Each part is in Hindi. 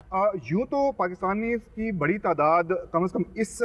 यूं तो पाकिस्तानी की बड़ी तादाद कम से कम इस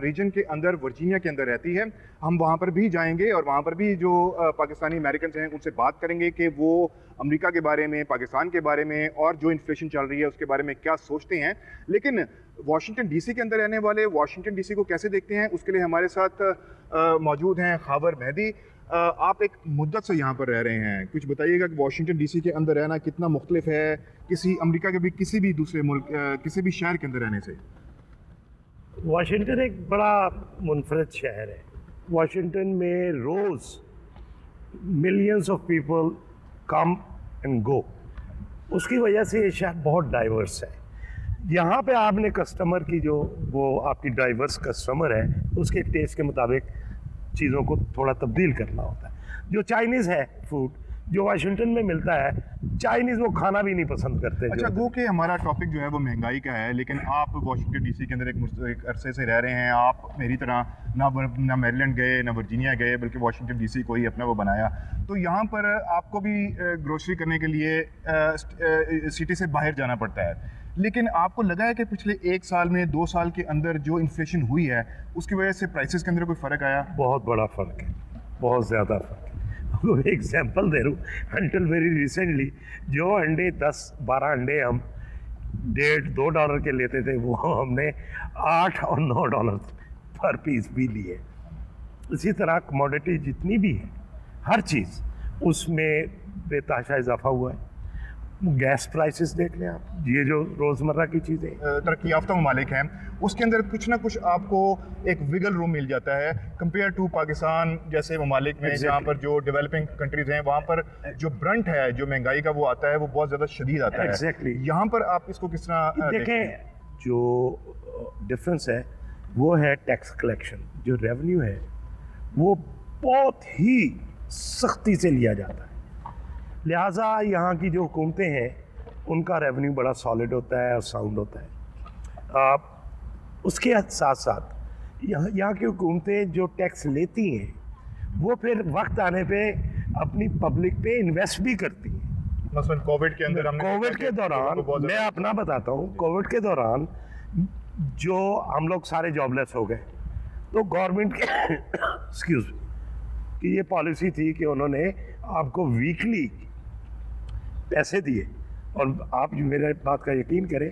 रीजन के अंदर, वर्जीनिया के अंदर रहती है। हम वहाँ पर भी जाएंगे और वहाँ पर भी जो पाकिस्तानी अमेरिकन हैं उनसे बात करेंगे कि वो अमेरिका के बारे में, पाकिस्तान के बारे में और जो इन्फ्लेशन चल रही है उसके बारे में क्या सोचते हैं। लेकिन वाशिंगटन डीसी के अंदर रहने वाले वाशिंगटन डीसी को कैसे देखते हैं, उसके लिए हमारे साथ मौजूद हैं खावर मेहदी। आप एक मुद्दत से यहाँ पर रह रहे हैं, कुछ बताइएगा कि वाशिंगटन डीसी के अंदर रहना कितना मुख्तलिफ है किसी अमेरिका के भी किसी भी दूसरे मुल्क किसी भी शहर के अंदर रहने से। वाशिंगटन एक बड़ा मुनफरद शहर है। वाशिंगटन में रोज़ millions of people come and go. उसकी वजह से ये शहर बहुत डाइवर्स है। यहाँ पे आपने कस्टमर की जो वो आपकी डाइवर्स कस्टमर है उसके टेस्ट के मुताबिक चीज़ों को थोड़ा तब्दील करना होता है। जो चाइनीज़ है फूड जो वाशिंगटन में मिलता है, चाइनीज़ वो खाना भी नहीं पसंद करते। अच्छा, वो कि हमारा टॉपिक जो है वो महंगाई का है, लेकिन आप वाशिंगटन डीसी के अंदर एक अरसे से रह रहे हैं। आप मेरी तरह ना मैरीलैंड गए ना वर्जीनिया गए, बल्कि वाशिंगटन डीसी को ही अपना वो बनाया। तो यहाँ पर आपको भी ग्रोसरी करने के लिए सिटी से बाहर जाना पड़ता है। लेकिन आपको लगा है कि पिछले 1 साल में 2 साल के अंदर जो इन्फ्लेशन हुई है उसकी वजह से प्राइसेस के अंदर कोई फ़र्क आया? बहुत बड़ा फ़र्क है, बहुत ज़्यादा फ़र्क है। आपको एक एग्जांपल दे रहा हूँ। अंटिल वेरी रिसेंटली जो अंडे 10-12 अंडे हम $1.5-2 के लेते थे, वो हमने $8 और $9 पर पीस भी लिए। इसी तरह कमोडिटी जितनी भी है, हर चीज़ उसमें बेतहाशा इजाफा हुआ है। गैस प्राइसेस देख लें आप, ये जो रोज़मर्रा की चीज़ें तरक्की याफ्ता ममालिक हैं उसके अंदर कुछ ना कुछ आपको एक विगल रूम मिल जाता है कंपेयर टू पाकिस्तान जैसे ममालिक में, जहाँ पर जो डेवलपिंग कंट्रीज हैं वहाँ पर जो ब्रंट है, जो महंगाई का वो आता है, वो बहुत ज़्यादा शदीद आता है। एग्जैक्टली। यहाँ पर आप इसको किस तरह देखें, जो डिफरेंस है वो है टैक्स कलेक्शन। जो रेवेन्यू है वो बहुत ही सख्ती से लिया जाता है, लिहाजा यहाँ की जो हुकूमतें हैं उनका रेवेन्यू बड़ा सॉलिड होता है और साउंड होता है। उसके साथ साथ यहाँ की हुकूमतें जो टैक्स लेती हैं वो फिर वक्त आने पे अपनी पब्लिक पे इन्वेस्ट भी करती हैं। मसलन कोविड के अंदर हमने कोविड के दौरान मैं अपना बताता हूँ, कोविड के दौरान जो हम लोग सारे जॉबलेस हो गए, तो गवर्नमेंट के एक्सक्यूज कि ये पॉलिसी थी कि उन्होंने आपको वीकली पैसे दिए, और आप मेरे बात का यकीन करें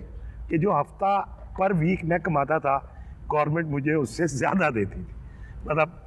कि जो हफ्ता पर वीक मैं कमाता था गवर्नमेंट मुझे उससे ज़्यादा देती थी। मतलब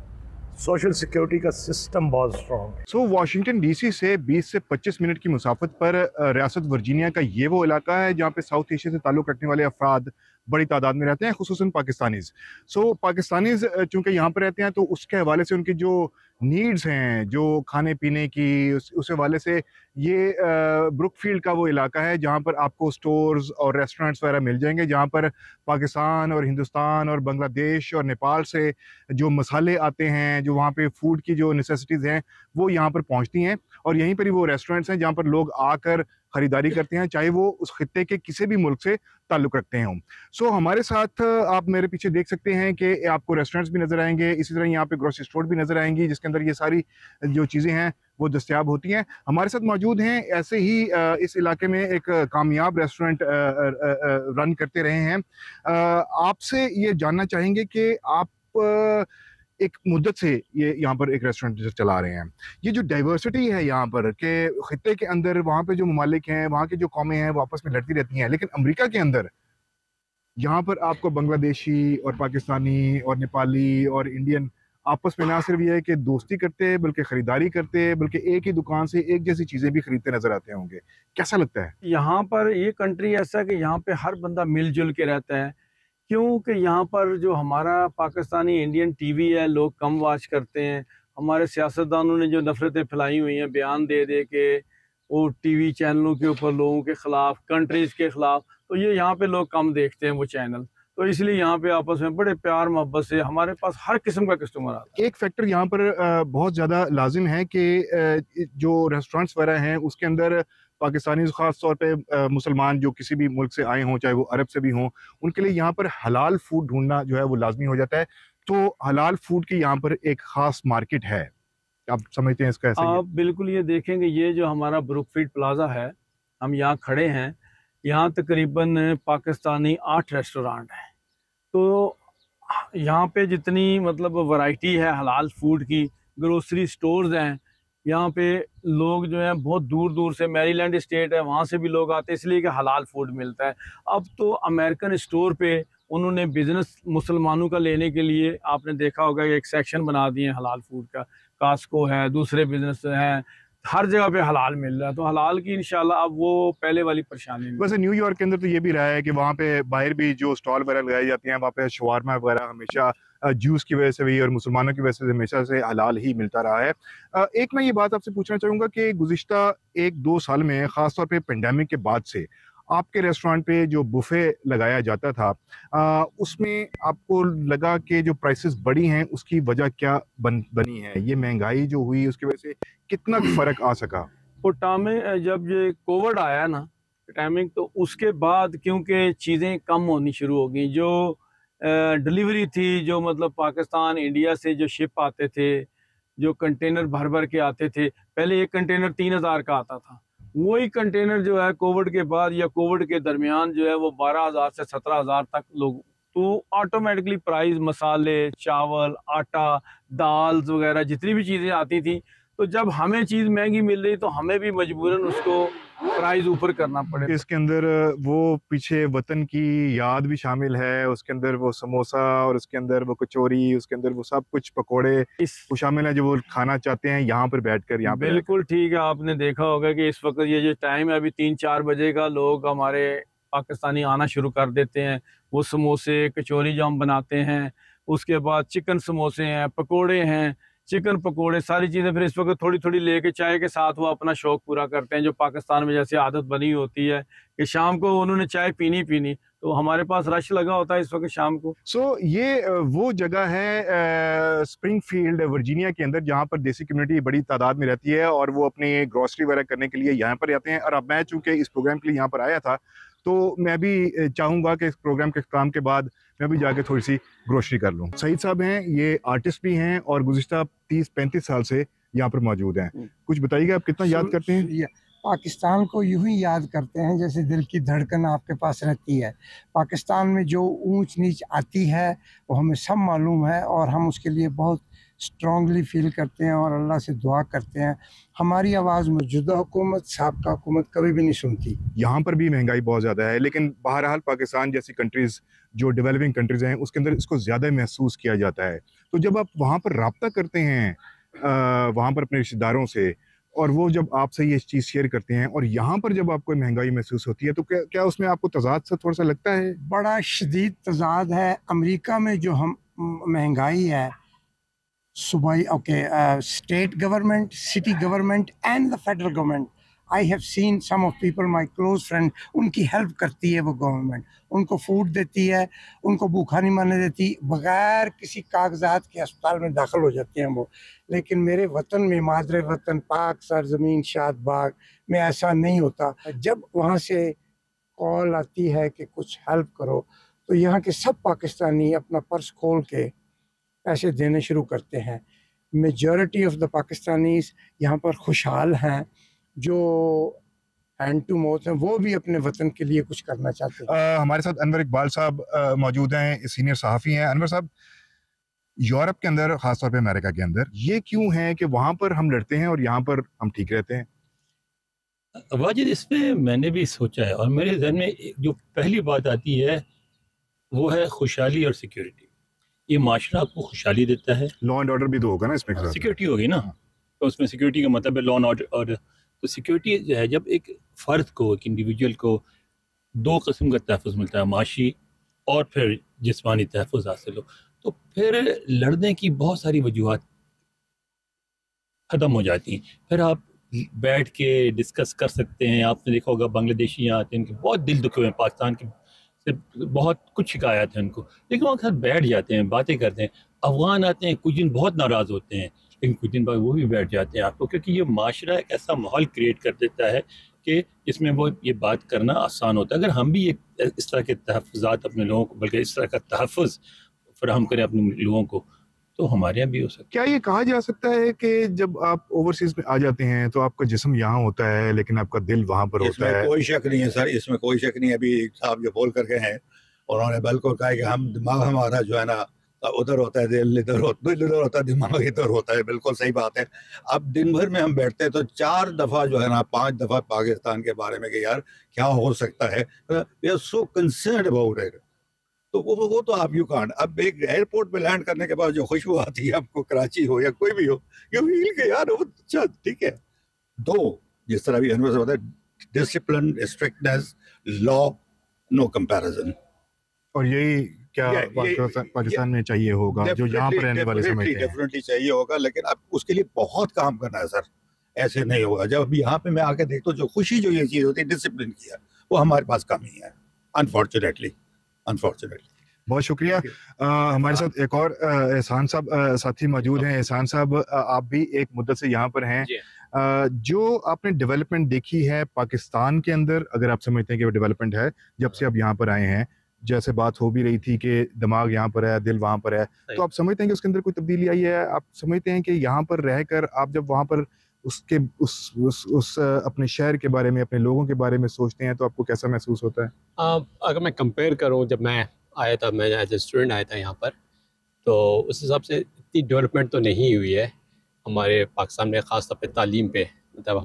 सोशल सिक्योरिटी का सिस्टम बहुत स्ट्रॉन्ग है। सो वाशिंगटन डीसी से 20 से 25 मिनट की मुसाफत पर रियासत वर्जीनिया का ये वो इलाका है जहाँ पे साउथ एशिया से ताल्लुक़ रखने वाले अफराद बड़ी तादाद में रहते हैं, खुसूसन पाकिस्तानीज़। सो पाकिस्तानीज़ चूँकि यहाँ पर रहते हैं तो उसके हवाले से उनकी जो नीड्स हैं, जो खाने पीने की, उस हवाले से ये ब्रुकफील्ड का वो इलाका है जहाँ पर आपको स्टोर्स और रेस्टोरेंट्स वगैरह मिल जाएंगे, जहाँ पर पाकिस्तान और हिंदुस्तान और बांग्लादेश और नेपाल से जो मसाले आते हैं, जो वहाँ पे फूड की जो नेसेसिटीज़ हैं वो यहाँ पर पहुँचती हैं। और यहीं पर ही वो रेस्टोरेंट्स हैं जहाँ पर लोग आकर ख़रीदारी करते हैं, चाहे वो उस खित्ते के किसी भी मुल्क से ताल्लुक़ रखते हैं। सो हमारे साथ आप मेरे पीछे देख सकते हैं कि आपको रेस्टोरेंट्स भी नज़र आएंगे, इसी तरह यहाँ पे ग्रोसरी स्टोर भी नज़र आएंगी जिसके अंदर ये सारी जो चीज़ें हैं वो दस्तयाब होती हैं। हमारे साथ मौजूद हैं ऐसे ही इस इलाके में एक कामयाब रेस्टोरेंट रन करते रहे हैं। आपसे ये जानना चाहेंगे कि आप एक मुद्दत से ये यहाँ पर एक रेस्टोरेंट चला रहे हैं। ये जो डाइवर्सिटी है यहाँ पर के खित्ते के अंदर, वहाँ पे जो ममालिक हैं, वहाँ की जो कौमें हैं वो आपस में लड़ती रहती हैं, लेकिन अमेरिका के अंदर यहाँ पर आपको बांग्लादेशी और पाकिस्तानी और नेपाली और इंडियन आपस में ना सिर्फ ये है कि दोस्ती करते हैं बल्कि ख़रीदारी करते हैं, बल्कि एक ही दुकान से एक जैसी चीज़ें भी खरीदते नज़र आते होंगे। कैसा लगता है? यहाँ पर ये कंट्री ऐसा है कि यहाँ पे हर बंदा मिलजुल के रहता है, क्योंकि यहाँ पर जो हमारा पाकिस्तानी इंडियन टीवी है लोग कम वाच करते हैं। हमारे सियासतदानों ने जो नफ़रतें फैलाई हुई हैं बयान दे दे के वो टीवी चैनलों के ऊपर लोगों के ख़िलाफ़, कंट्रीज़ के ख़िलाफ़, तो ये यहाँ पे लोग कम देखते हैं वो चैनल। तो इसलिए यहाँ पे आपस में बड़े प्यार मोहब्बत से हमारे पास हर किस्म का कस्टमर आता है। एक फैक्टर यहाँ पर बहुत ज़्यादा लाजिम है कि जो रेस्टोरेंट्स वगैरह हैं उसके अंदर पाकिस्तानी ख़ास तौर पे मुसलमान जो किसी भी मुल्क से आए हों, चाहे वो अरब से भी हों, उनके लिए यहाँ पर हलाल फूड ढूंढना जो है वो लाजमी हो जाता है। तो हलाल फूड की यहाँ पर एक ख़ास मार्केट है। आप समझते हैं इसका ऐसा ही है? आप बिल्कुल ये देखेंगे, ये जो हमारा ब्रुकफील्ड प्लाजा है, हम यहाँ खड़े हैं, यहाँ तकरीबन पाकिस्तानी 8 रेस्टोरेंट हैं। तो यहाँ पे जितनी मतलब वैरायटी है हलाल फूड की, ग्रोसरी स्टोर्स हैं, यहाँ पे लोग जो हैं बहुत दूर दूर से, मैरीलैंड स्टेट है वहाँ से भी लोग आते हैं इसलिए कि हलाल फूड मिलता है। अब तो अमेरिकन स्टोर पे उन्होंने बिज़नेस मुसलमानों का लेने के लिए आपने देखा होगा कि एक सेक्शन बना दिए हलाल फूड का। कास्को है, दूसरे बिजनेस हैं, हर जगह पे हलाल मिल रहा है। तो हलाल की इंशाल्लाह अब वो पहले वाली परेशानी नहीं। वैसे न्यूयॉर्क के अंदर तो ये भी रहा है कि वहाँ पे बाहर भी जो स्टॉल वगैरह लगाई जाती हैं वहाँ पे शवारमा वगैरह हमेशा ज्यूस की वजह से भी और मुसलमानों की वजह से हमेशा से हलाल ही मिलता रहा है। एक मैं ये बात आपसे पूछना चाहूँगा कि गुज़िश्ता 1-2 साल में ख़ासतौर पे पेंडेमिक के बाद से आपके रेस्टोरेंट पे जो बुफे लगाया जाता था उसमें आपको लगा कि जो प्राइसेस बढ़ी हैं उसकी वजह क्या बनी है? ये महंगाई जो हुई उसकी वजह से कितना फ़र्क आ सका? कोटा में जब ये कोविड आया ना टाइमिंग, तो उसके बाद क्योंकि चीज़ें कम होनी शुरू हो गई, जो डिलीवरी थी, जो मतलब पाकिस्तान इंडिया से जो शिप आते थे, जो कंटेनर भर भर के आते थे, पहले एक कंटेनर 3000 का आता था, वही कंटेनर जो है कोविड के बाद या कोविड के दरमियान जो है वो 12,000 से 17,000 तक लोग, तो ऑटोमेटिकली प्राइस मसाले, चावल, आटा, दाल वगैरह जितनी भी चीज़ें आती थी, तो जब हमें चीज़ महंगी मिल रही तो हमें भी मजबूरन उसको प्राइस ऊपर करना पड़े। इसके अंदर वो पीछे वतन की याद भी शामिल है, उसके अंदर वो समोसा और उसके अंदर वो कचौरी, उसके अंदर वो सब कुछ पकोड़े इस वो शामिल है जो वो खाना चाहते हैं यहाँ पर बैठकर यहाँ पे बिल्कुल ठीक है, आपने देखा होगा कि इस वक्त ये जो टाइम है अभी 3-4 बजे का, लोग हमारे पाकिस्तानी आना शुरू कर देते हैं। वो समोसे, कचौरी जो हम बनाते हैं, उसके बाद चिकन समोसे हैं, पकोड़े हैं, चिकन पकोड़े, सारी चीज़ें फिर इस वक्त थोड़ी थोड़ी लेके चाय के साथ वो अपना शौक पूरा करते हैं। जो पाकिस्तान में जैसे आदत बनी होती है कि शाम को उन्होंने चाय पीनी पीनी, तो हमारे पास रश लगा होता है इस वक्त शाम को। ये वो जगह है स्प्रिंगफील्ड वर्जीनिया के अंदर जहाँ पर देसी कम्युनिटी बड़ी तादाद में रहती है और वो अपनी ग्रोसरी वगैरह करने के लिए यहाँ पर आते हैं। और अब मैं चूँकि इस प्रोग्राम के लिए यहाँ पर आया था तो मैं भी चाहूँगा कि इस प्रोग्राम के काम के बाद मैं भी जाके थोड़ी सी ग्रोसरी कर लूँ। सईद साहब हैं, ये आर्टिस्ट भी हैं और गुज़िश्ता 30-35 साल से यहाँ पर मौजूद हैं। कुछ बताइएगा आप कितना याद करते हैं? पाकिस्तान को यूं ही याद करते हैं जैसे दिल की धड़कन आपके पास रहती है। पाकिस्तान में जो ऊंच नीच आती है वो हमें सब मालूम है और हम उसके लिए बहुत स्ट्रांगली फील करते हैं और अल्लाह से दुआ करते हैं। हमारी आवाज़ मौजूदा हुकूमत, साबका हुकूमत कभी भी नहीं सुनती। यहाँ पर भी महंगाई बहुत ज़्यादा है, लेकिन बहरहाल पाकिस्तान जैसी कंट्रीज़ जो डेवलपिंग कंट्रीज़ हैं उसके अंदर इसको ज़्यादा महसूस किया जाता है। तो जब आप वहाँ पर रब्ता करते हैं वहाँ पर अपने रिश्तेदारों से और वो जब आपसे ये चीज़ शेयर करते हैं और यहाँ पर जब आपको महंगाई महसूस होती है तो क्या उसमें आपको तज़ाद सा थोड़ा सा लगता है? बड़ा शदीद तज़ाद है। अमेरिका में जो हम महंगाई है, सूबाई state government, city government and the federal government, I have seen some of people, my close friend, उनकी हेल्प करती है वो गवर्नमेंट, उनको फूड देती है, उनको भूखा नहीं मरने देती, बगैर किसी कागजात के अस्पताल में दाखिल हो जाते हैं वो। लेकिन मेरे वतन में, मादरे वतन पाक सरजमीन शादबाग में ऐसा नहीं होता। जब वहाँ से कॉल आती है कि कुछ हेल्प करो तो यहाँ के सब पाकिस्तानी अपना पर्स खोल के पैसे देने शुरू करते हैं। मेजॉरिटी ऑफ द पाकिस्तानीज यहाँ पर खुशहाल हैं, जो हैंड टू माउथ हैं, वो भी अपने वतन के लिए कुछ करना चाहते हैं। हमारे साथ अनवर इकबाल साहब मौजूद हैं, सीनियर सहाफ़ी हैं। अनवर साहब, यूरोप के अंदर, ख़ासतौर पे अमेरिका के अंदर ये क्यों है कि वहाँ पर हम लड़ते हैं और यहाँ पर हम ठीक रहते हैं? वाजिद, इस पे मैंने भी सोचा है और मेरे जहन में जो पहली बात आती है वो है खुशहाली और सिक्योरिटी। ये माशरा आपको खुशहाली देता है, लॉ एंड ऑर्डर भी तो होगा ना इसमें, सिक्योरिटी होगी ना, तो उसमें सिक्योरिटी का मतलब है लॉ एंड ऑर्डर। तो सिक्योरिटी जो है, जब एक फ़र्द को, एक इंडिविजुअल को दो किस्म का तहफ़्फ़ुज़ मिलता है, माशी और फिर जिस्मानी तहफ़्फ़ुज़ हासिल हो, तो फिर लड़ने की बहुत सारी वजूहात ख़त्म हो जाती हैं। फिर आप बैठ के डिस्कस कर सकते हैं। आपने देखा होगा बांग्लादेशी यहाँ आते हैं, उनके बहुत दिल दुखे हुए हैं, पाकिस्तान के से बहुत कुछ शिकायत है उनको, लेकिन वहाँ साथ बैठ जाते हैं, बातें करते हैं। अफ़गान आते हैं, कुछ दिन बहुत नाराज़ होते हैं, लेकिन कुछ दिन बाद वो भी बैठ जाते हैं आपको, क्योंकि ये माशरा एक ऐसा माहौल क्रिएट कर देता है कि इसमें वो ये बात करना आसान होता है। अगर हम भी इस तरह के तहफ़्फ़ुज़ात अपने लोगों को, बल्कि इस तरह का तहफ़्फ़ुज़ फ़राहम करें अपने लोगों को, तो हमारे यहाँ भी हो सकता क्या ये कहा जा सकता है कि जब आप ओवरसीज में आ जाते हैं तो आपका जिस्म यहाँ होता है लेकिन आपका दिल वहां पर है। होता इसमें है? कोई शक नहीं है सर, इसमें कोई शक नहीं है। अभी साहब जो बोल करके हैं, उन्होंने बिल्कुल कहा है कि हम दिमाग हमारा जो है ना उधर होता है, दिल इधर होता है, दिमाग इधर होता है। बिल्कुल सही बात है। अब दिन भर में हम बैठते हैं तो 4 दफा जो है ना 5 दफा पाकिस्तान के बारे में कि यार क्या हो सकता है, we are so concerned about it. तो वो तो आप यू कांट। अब एक एयरपोर्ट पे लैंड करने के बाद जो खुशबू आती है आपको, कराची हो या कोई भी हो, यू फील के यार वो अच्छा ठीक है। दो, जिस तरह भी अनवर से बताया, discipline, strictness, law, no comparison. और यही क्या ये- पाकिस्तान में चाहिए होगा जो यहाँ पर रहने वाले समझते हैं? डेफिनेटली चाहिए होगा, लेकिन अब उसके लिए बहुत काम करना है सर। ऐसे नहीं होगा। जब अभी यहाँ पे मैं आके देखता हूँ, जो खुशी जो ये चीज़ होती है डिसिप्लिन की है, वो हमारे पास कमी है, अनफॉर्चुनेटली। बहुत शुक्रिया। हमारे साथ एक और एहसान साहब साथी मौजूद हैं। एहसान साहब, आप भी एक मुद्दत से यहाँ पर हैं। जो आपने डेवलपमेंट देखी है पाकिस्तान के अंदर, अगर आप समझते हैं कि वो डेवलपमेंट है जब से आप यहाँ पर आए हैं, जैसे बात हो भी रही थी कि दिमाग यहाँ पर है, दिल वहाँ पर है, तो आप समझते हैं कि उसके अंदर कोई तब्दीली आई है? आप समझते हैं कि यहाँ पर रहकर आप जब वहाँ पर उसके उस अपने शहर के बारे में, अपने लोगों के बारे में सोचते हैं तो आपको कैसा महसूस होता है? अगर मैं कंपेयर करूं, जब मैं आया था, मैं एज ए स्टूडेंट आया था यहाँ पर, तो उस हिसाब से इतनी डेवलपमेंट तो नहीं हुई है हमारे पाकिस्तान में, ख़ास तौर पे तालीम पे। मतलब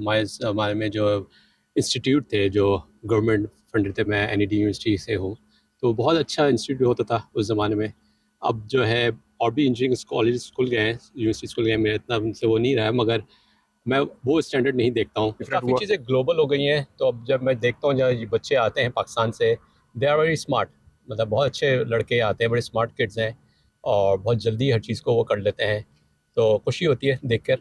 हमारे में जो इंस्टीट्यूट थे जो गवर्नमेंट फंडेड थे, मैं NED यूनिवर्सिटी से हूँ, तो बहुत अच्छा इंस्टीट्यूट होता था उस ज़माने में। अब जो है और भी इंजीनियरिंग कॉलेज खुल गए हैं, यूनिवर्सिटी खुल गए हैं, मेरा इतना उनसे वो नहीं रहा है, मगर मैं वो स्टैंडर्ड नहीं देखता हूँ। काफ़ी चीज़ें ग्लोबल हो गई हैं, तो अब जब मैं देखता हूँ जब बच्चे आते हैं पाकिस्तान से, दे आर वेरी स्मार्ट। मतलब बहुत अच्छे लड़के आते हैं, बड़े स्मार्ट किड्स हैं और बहुत जल्दी हर चीज़ को वो कर लेते हैं, तो खुशी होती है देख कर।